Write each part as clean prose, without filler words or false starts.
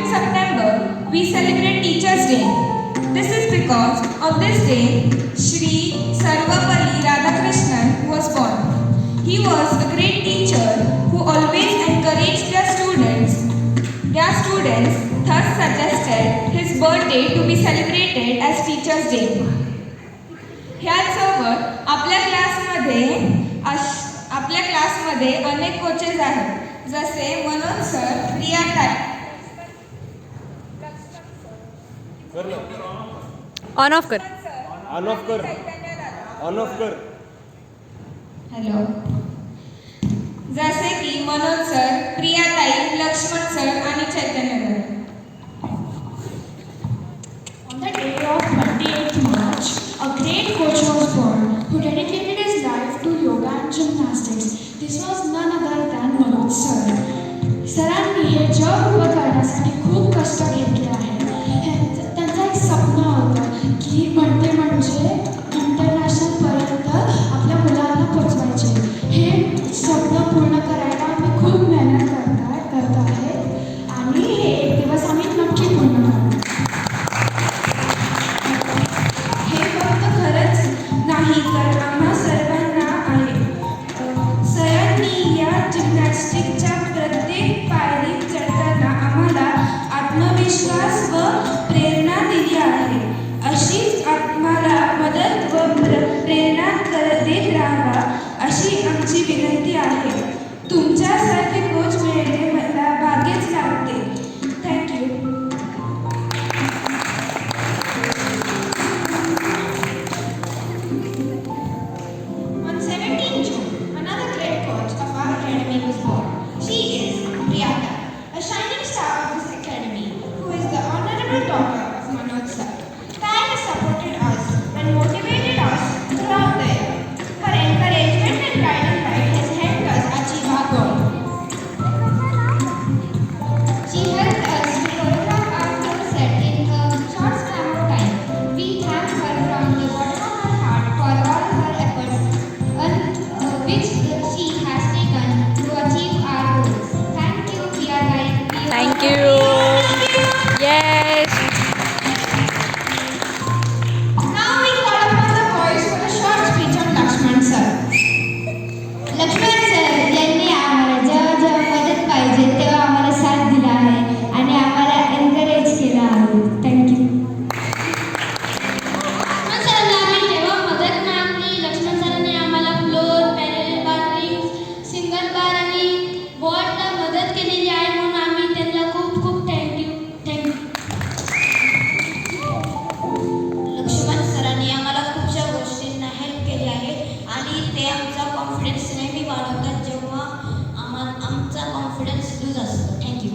in September, we celebrate Teachers' Day. This is because of this day, Shri Sarvapalli Radhakrishnan was born. He was a great teacher who always encouraged their students thus suggested his birthday to be celebrated as Teachers' Day. ह्याचसोबत आपल्या क्लासमध्ये अनेक coaches आहेत, जसे Manoj sir, प्रिया ताई. On off कर. Hello. जसे की Manoj sir, प्रिया ताई, लक्ष्मण सर आणि चैतन्य sir. On the day of 28th March, a great coach was born who dedicated his life to yoga and gymnastics. This was none other than Manoj sir. सरांनी हे जग उभं करण्यासाठी खूप कष्ट घेतले आहेत. त्यांचं एक स्वप्न होतं की म्हणजे इंटरनॅशनलपर्यंत आपल्या मुलांना पोचवायचे. हे स्वप्न पूर्ण करायला आम्ही खूप मेहनत करत आहे आणि हे एक दिवस आम्ही नक्की पूर्ण करू. नाही तर आम्हा सर्वांना आहे. सरांनी या जिम्नॅस्टिकच्या प्रत्येक पायरीत चढताना आम्हाला आत्मविश्वास व प्रेरणा दिली आहे. अशीच आम्हाला मदत व प्रेरणा देत राहावा अशी आमची विनंती आहे. तुमच्यासारखे कोच मिळणे मला भाग्यच लागते. Thank you. On 17th June, another great coach of our academy was born. She is Priyata, a shining star of this academy, who is the honorable daughter of Manoj sir. Kai has supported us and motivated us throughout the year. Her encouragement and guiding light has helped us achieve our goal. She helped us to choreograph our full set in a short span of time. We thank her from the bottom of our heart for all her efforts which she has taken to achieve our goals. Thank you, Priya Rai. Thank you. Yes. Now we call upon the boys for a short speech on Lakshman sir. Lakshman sir यांनी आम्हाला जेव्हा मदत पाहिजे तेव्हा आम्हाला साथ दिला आहे आणि आम्हाला एनकरेज केलं आहे. थँक्यू. लक्ष्मण सरांना आम्ही जेव्हा मदत मागली, लक्ष्मण सरांनी आम्हाला फ्लोर, पॅरेलल बार, रिंग्स, सिंगल बार आणि वॉलला मदत केलेली आहे, म्हणून आम्ही त्यांना खूप खूप थँक्यू. लक्ष्मण सरांनी आम्हाला खूपशा गोष्टींना हेल्प केली आहे आणि ते आमचा कॉन्फिडन्स नेहमी वाढवतात जेव्हा आमचा कॉन्फिडन्स लूज असतो. थँक्यू.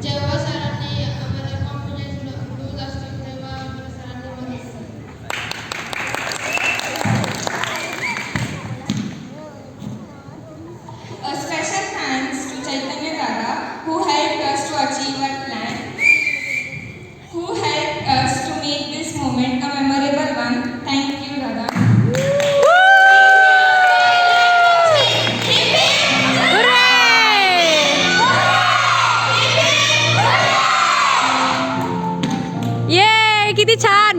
जेव्हा सरांनी आम्हाला कॉन्फिडन्स लूज असतो तेव्हा आम्हाला सरांनी मदत केली. A special thanks to Chaitanya Dada who helped us to achieve our plan, who helped us to make this moment a memorable one. Thank you, Dada. ये किती छान.